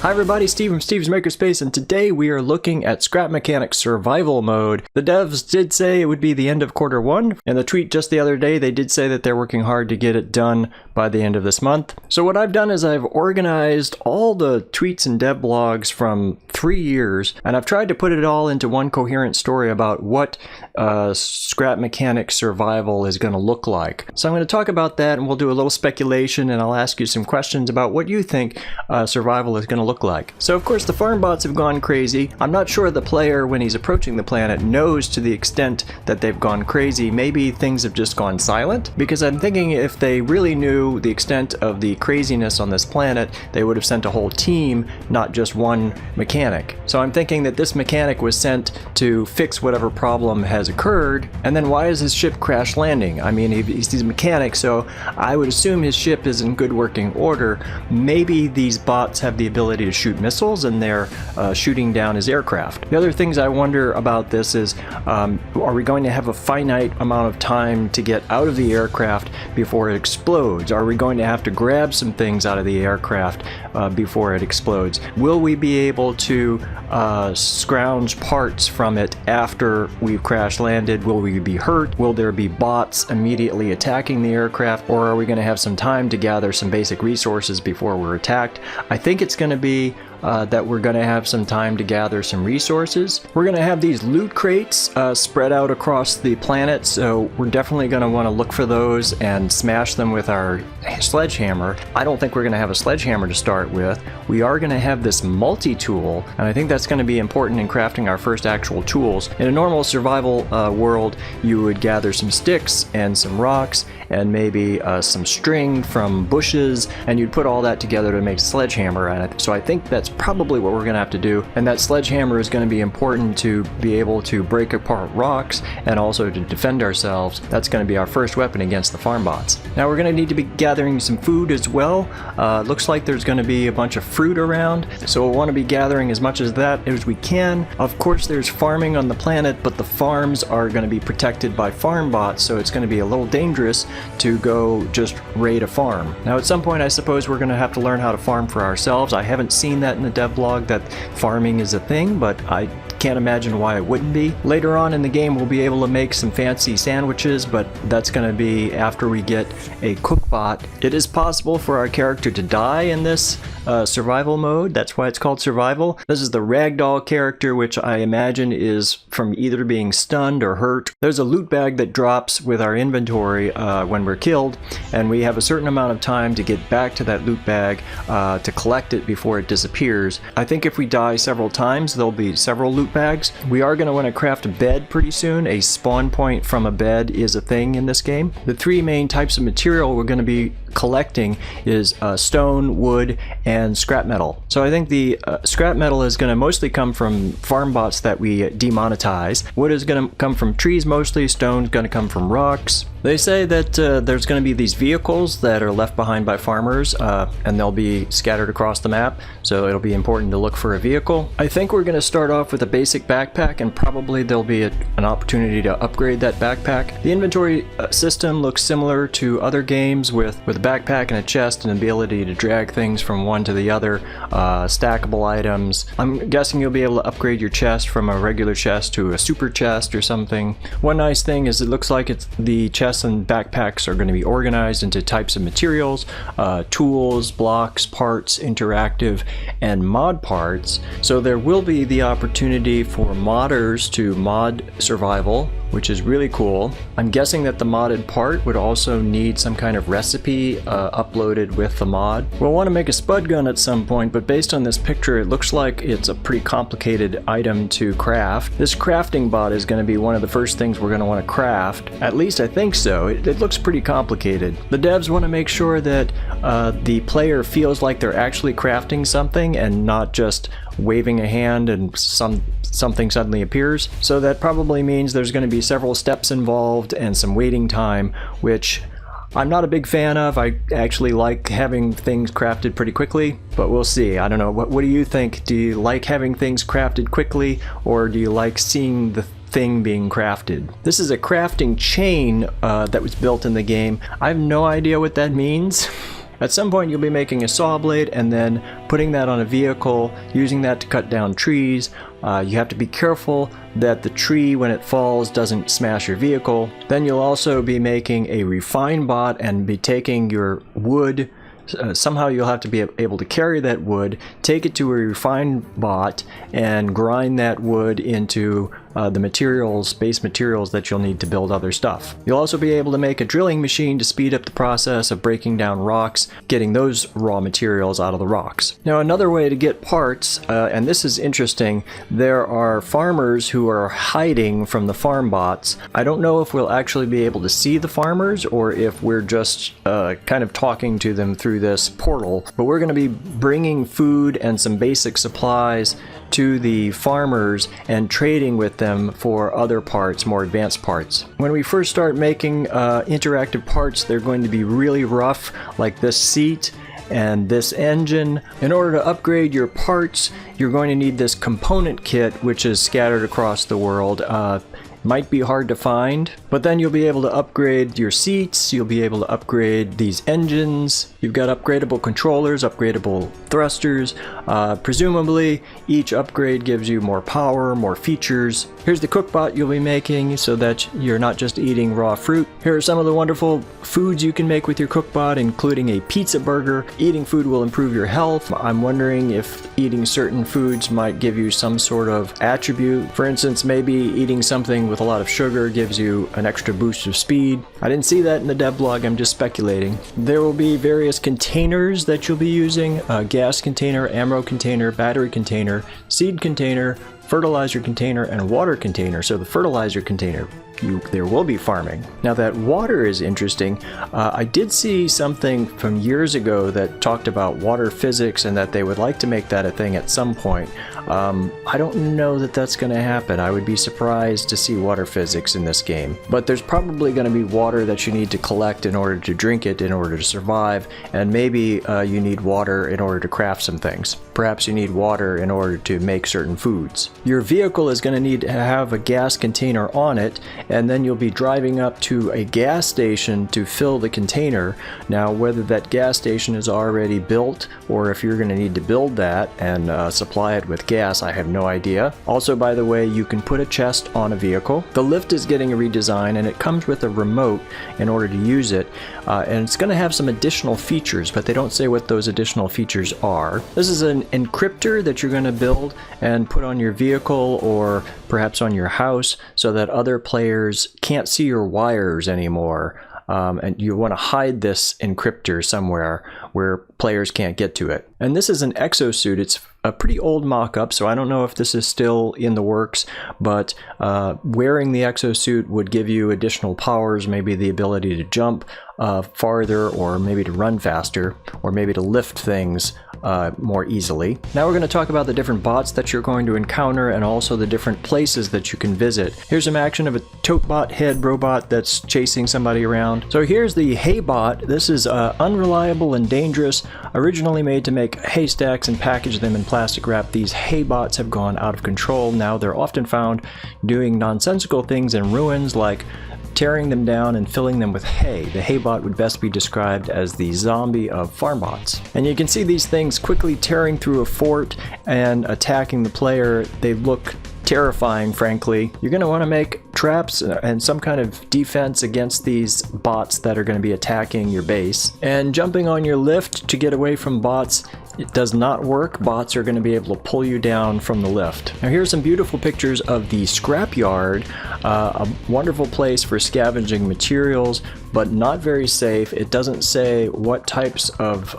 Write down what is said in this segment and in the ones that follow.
Hi everybody, Steve from Steve's Makerspace, and today we are looking at Scrap Mechanics Survival Mode. The devs did say it would be the end of Q1, and the tweet just the other day, they did say that they're working hard to get it done by the end of this month. So what I've done is I've organized all the tweets and dev blogs from 3 years, and I've tried to put it all into one coherent story about what Scrap Mechanics Survival is going to look like. So I'm going to talk about that, and we'll do a little speculation, and I'll ask you some questions about what you think survival is going to look like. So of course the farm bots have gone crazy. I'm not sure the player, when he's approaching the planet, knows to the extent that they've gone crazy. Maybe things have just gone silent, because I'm thinking if they really knew the extent of the craziness on this planet, they would have sent a whole team, not just one mechanic. So I'm thinking that this mechanic was sent to fix whatever problem has occurred, and then why is his ship crash landing? I mean, he's a mechanic, so I would assume his ship is in good working order. Maybe these bots have the ability to shoot missiles and they're shooting down his aircraft. The other things I wonder about this is, are we going to have a finite amount of time to get out of the aircraft before it explodes? Are we going to have to grab some things out of the aircraft before it explodes? Will we be able to scrounge parts from it after we've crash landed? Will we be hurt? Will there be bots immediately attacking the aircraft? Or are we going to have some time to gather some basic resources before we're attacked? I think it's going to be that we're going to have some time to gather some resources. We're going to have these loot crates spread out across the planet, so we're definitely going to want to look for those and smash them with our sledgehammer. I don't think we're going to have a sledgehammer to start with. We are going to have this multi-tool, and I think that's going to be important in crafting our first actual tools. In a normal survival world, you would gather some sticks and some rocks and maybe some string from bushes, and you'd put all that together to make a sledgehammer. And so I think that's probably what we're going to have to do, and that sledgehammer is going to be important to be able to break apart rocks and also to defend ourselves. That's going to be our first weapon against the farm bots. Now we're going to need to be gathering some food as well. Looks like there's going to be a bunch of fruit around, so we'll want to be gathering as much of that as we can. Of course there's farming on the planet, but the farms are going to be protected by farm bots, so it's going to be a little dangerous to go just raid a farm. Now at some point I suppose we're going to have to learn how to farm for ourselves. I haven't seen that in the dev blog that farming is a thing, but I can't imagine why it wouldn't be. Later on in the game we'll be able to make some fancy sandwiches, but that's going to be after we get a cook bot. It is possible for our character to die in this survival mode. That's why it's called survival. This is the ragdoll character, which I imagine is from either being stunned or hurt. There's a loot bag that drops with our inventory when we're killed, and we have a certain amount of time to get back to that loot bag to collect it before it disappears. I think if we die several times, there'll be several loot bags. We are going to want to craft a bed pretty soon. A spawn point from a bed is a thing in this game. The three main types of material we're going to be collecting is stone, wood, and scrap metal. So I think the scrap metal is going to mostly come from farm bots that we demonetize. Wood is going to come from trees mostly. Stone is going to come from rocks. They say that there's going to be these vehicles that are left behind by farmers, and they'll be scattered across the map, so it'll be important to look for a vehicle. I think we're going to start off with a basic backpack, and probably there'll be an opportunity to upgrade that backpack. The inventory system looks similar to other games with a backpack and a chest and ability to drag things from one to the other, stackable items. I'm guessing you'll be able to upgrade your chest from a regular chest to a super chest or something. One nice thing is it looks like the chests and backpacks are going to be organized into types of materials, tools, blocks, parts, interactive, and mod parts. So there will be the opportunity for modders to mod survival, which is really cool. I'm guessing that the modded part would also need some kind of recipe uploaded with the mod. We'll want to make a spud gun at some point, but based on this picture it looks like it's a pretty complicated item to craft. This crafting bot is going to be one of the first things we're going to want to craft. At least I think so. It looks pretty complicated. The devs want to make sure that the player feels like they're actually crafting something and not just waving a hand and something suddenly appears. So that probably means there's going to be several steps involved and some waiting time, which I'm not a big fan of. I actually like having things crafted pretty quickly, but we'll see. I don't know. What do you think? Do you like having things crafted quickly, or do you like seeing the thing being crafted? This is a crafting chain that was built in the game. I have no idea what that means. At some point you'll be making a saw blade and then putting that on a vehicle, using that to cut down trees. You have to be careful that the tree, when it falls, doesn't smash your vehicle. Then you'll also be making a refine bot and be taking your wood. Somehow you'll have to be able to carry that wood, take it to a refined bot, and grind that wood into the materials, base materials that you'll need to build other stuff. You'll also be able to make a drilling machine to speed up the process of breaking down rocks, getting those raw materials out of the rocks. Now another way to get parts, and this is interesting, there are farmers who are hiding from the farm bots. I don't know if we'll actually be able to see the farmers or if we're just kind of talking to them through this portal, but we're going to be bringing food and some basic supplies to the farmers and trading with them for other parts, more advanced parts. When we first start making interactive parts, they're going to be really rough, like this seat and this engine. In order to upgrade your parts, you're going to need this component kit, which is scattered across the world. Might be hard to find, but then you'll be able to upgrade your seats, you'll be able to upgrade these engines, you've got upgradable controllers, upgradable thrusters. Presumably each upgrade gives you more power, more features. Here's the cookbot you'll be making so that you're not just eating raw fruit. Here are some of the wonderful foods you can make with your cookbot, including a pizza burger. Eating food will improve your health. I'm wondering if eating certain foods might give you some sort of attribute. For instance, maybe eating something with a lot of sugar gives you an extra boost of speed. I didn't see that in the devblog, I'm just speculating. There will be various containers that you'll be using, a gas container, ammo container, battery container, seed container, fertilizer container, and water container. So the fertilizer container, there will be farming. Now that water is interesting. I did see something from years ago that talked about water physics and that they would like to make that a thing at some point. I don't know that that's going to happen. I would be surprised to see water physics in this game. But there's probably going to be water that you need to collect in order to drink it, in order to survive, and maybe you need water in order to craft some things. Perhaps you need water in order to make certain foods. Your vehicle is going to need to have a gas container on it, and then you'll be driving up to a gas station to fill the container. Now, whether that gas station is already built or if you're going to need to build that and supply it with gas, I have no idea. Also, by the way, you can put a chest on a vehicle. The lift is getting a redesign and it comes with a remote in order to use it, and it's going to have some additional features, but they don't say what those additional features are. This is an encryptor that you're going to build and put on your vehicle or perhaps on your house so that other players can't see your wires anymore. And you want to hide this encryptor somewhere where players can't get to it. And this is an exosuit. It's a pretty old mock-up, so I don't know if this is still in the works, but wearing the exosuit would give you additional powers, maybe the ability to jump farther, or maybe to run faster, or maybe to lift things more easily. Now we're going to talk about the different bots that you're going to encounter and also the different places that you can visit. Here's some action of a totebot head robot that's chasing somebody around. So here's the hay bot. This is unreliable and dangerous. Originally made to make haystacks and package them in plastic wrap, these hay bots have gone out of control. Now they're often found doing nonsensical things in ruins like tearing them down and filling them with hay. The haybot would best be described as the zombie of farm bots. And you can see these things quickly tearing through a fort and attacking the player. They look terrifying, frankly. You're going to want to make traps and some kind of defense against these bots that are going to be attacking your base. And jumping on your lift to get away from bots, it does not work. Bots are going to be able to pull you down from the lift. Now here's some beautiful pictures of the Scrapyard, a wonderful place for scavenging materials, but not very safe. It doesn't say what types of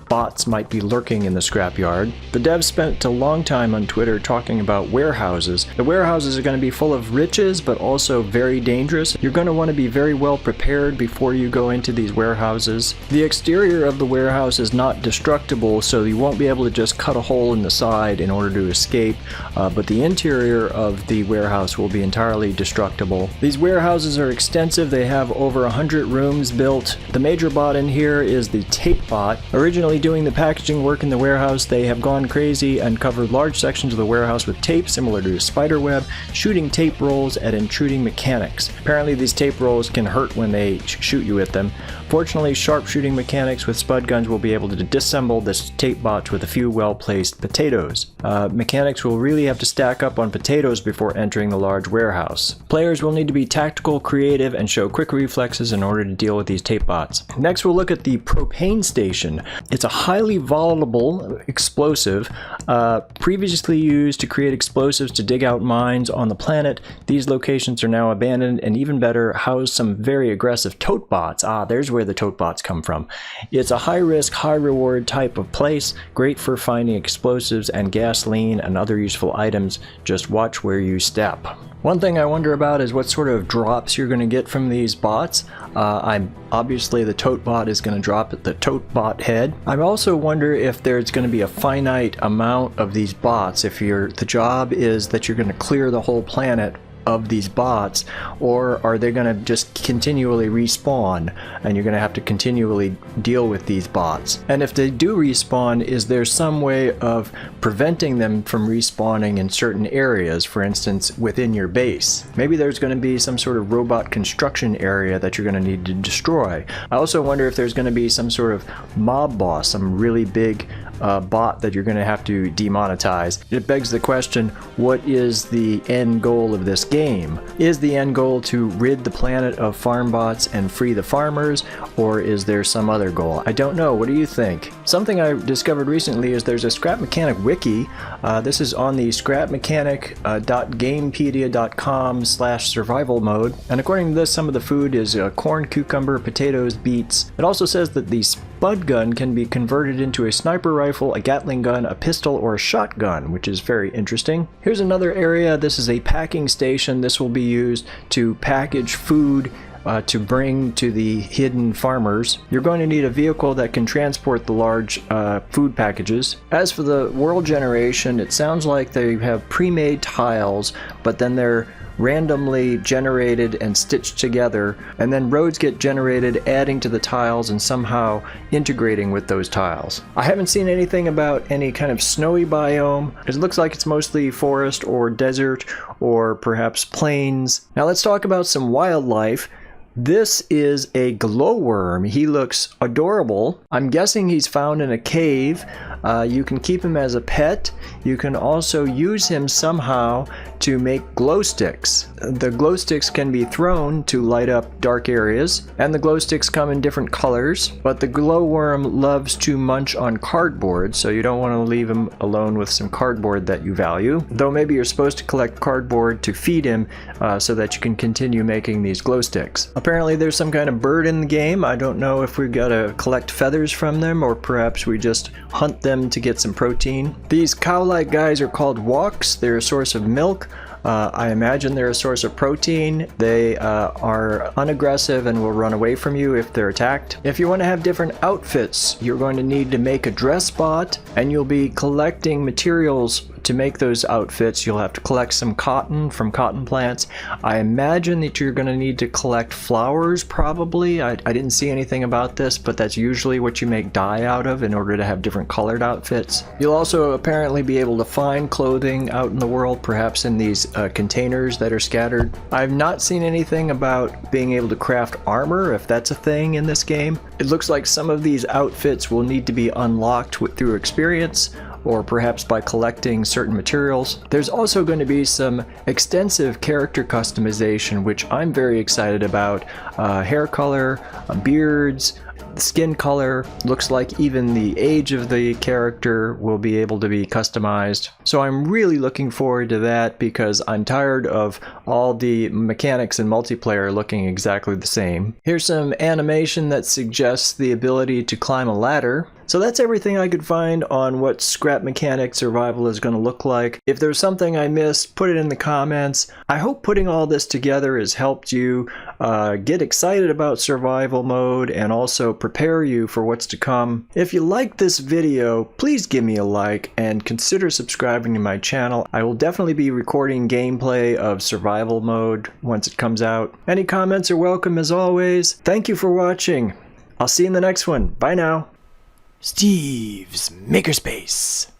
bots might be lurking in the Scrapyard. The devs spent a long time on Twitter talking about warehouses. The warehouses are going to be full of riches, but also very dangerous. You're going to want to be very well prepared before you go into these warehouses. The exterior of the warehouse is not destructible, so you won't be able to just cut a hole in the side in order to escape, but the interior of the warehouse will be entirely destructible. These warehouses are extensive. They have over 100 rooms built. The major bot in here is the tape bot. Originally doing the packaging work in the warehouse, they have gone crazy and covered large sections of the warehouse with tape similar to a spider web, shooting tape rolls at intruding mechanics. Apparently these tape rolls can hurt when they shoot you with them, Fortunately, sharpshooting mechanics with spud guns will be able to disassemble this tape box with a few well-placed potatoes. Mechanics will really have to stack up on potatoes before entering the large warehouse. Players will need to be tactical, creative, and show quick reflexes in order to deal with these tape bots. Next, we'll look at the propane station. It's a highly volatile explosive, previously used to create explosives to dig out mines on the planet. These locations are now abandoned, and even better, house some very aggressive tote bots. There's where the tote bots come from. It's a high-risk, high-reward type of place, great for finding explosives and gasoline and other useful items. Just watch where you step. One thing I wonder about is what sort of drops you're going to get from these bots. Obviously the tote bot is going to drop at the tote bot head. I also wonder if there's going to be a finite amount of these bots. If the job is that you're going to clear the whole planet of these bots, or are they going to just continually respawn and you're going to have to continually deal with these bots? And if they do respawn, is there some way of preventing them from respawning in certain areas, for instance within your base? Maybe there's going to be some sort of robot construction area that you're going to need to destroy. I also wonder if there's going to be some sort of mob boss, some really big bot that you're going to have to demonetize. It begs the question, what is the end goal of this game? Is the end goal to rid the planet of farm bots and free the farmers, or is there some other goal? I don't know. What do you think? Something I discovered recently is there's a Scrap Mechanic wiki. This is on the scrapmechanic.gamepedia.com/survival mode, and according to this, some of the food is corn, cucumber, potatoes, beets. It also says that the spud gun can be converted into a sniper rifle, a Gatling gun, a pistol, or a shotgun, which is very interesting. Here's another area. This is a packing station. This will be used to package food to bring to the hidden farmers. You're going to need a vehicle that can transport the large food packages. As for the world generation, it sounds like they have pre-made tiles, but then they're randomly generated and stitched together, and then roads get generated adding to the tiles and somehow integrating with those tiles. I haven't seen anything about any kind of snowy biome. It looks like it's mostly forest or desert or perhaps plains. Now let's talk about some wildlife. This is a glowworm. He looks adorable. I'm guessing he's found in a cave. You can keep him as a pet. You can also use him somehow to make glow sticks. The glow sticks can be thrown to light up dark areas, and the glow sticks come in different colors, but the glowworm loves to munch on cardboard, so you don't want to leave him alone with some cardboard that you value, though maybe you're supposed to collect cardboard to feed him so that you can continue making these glow sticks. Apparently there's some kind of bird in the game. I don't know if we've got to collect feathers from them, or perhaps we just hunt them to get some protein. These cow-like guys are called walks. They're a source of milk. I imagine they're a source of protein. They are unaggressive and will run away from you if they're attacked. If you want to have different outfits, you're going to need to make a dress bot, and you'll be collecting materials to make those outfits. You'll have to collect some cotton from cotton plants. I imagine that you're going to need to collect flowers, probably. I didn't see anything about this, but that's usually what you make dye out of in order to have different colored outfits. You'll also apparently be able to find clothing out in the world, perhaps in these containers that are scattered. I've not seen anything about being able to craft armor, if that's a thing in this game. It looks like some of these outfits will need to be unlocked through experience, or perhaps by collecting certain materials. There's also going to be some extensive character customization, which I'm very excited about. Hair color, beards, skin color. Looks like even the age of the character will be able to be customized. So I'm really looking forward to that, because I'm tired of all the mechanics in multiplayer looking exactly the same. Here's some animation that suggests the ability to climb a ladder. So that's everything I could find on what Scrap Mechanic Survival is going to look like. If there's something I missed, put it in the comments. I hope putting all this together has helped you get excited about survival mode and also prepare you for what's to come. If you liked this video, please give me a like and consider subscribing to my channel. I will definitely be recording gameplay of survival mode once it comes out. Any comments are welcome as always. Thank you for watching. I'll see you in the next one. Bye now. Steve's Makerspace.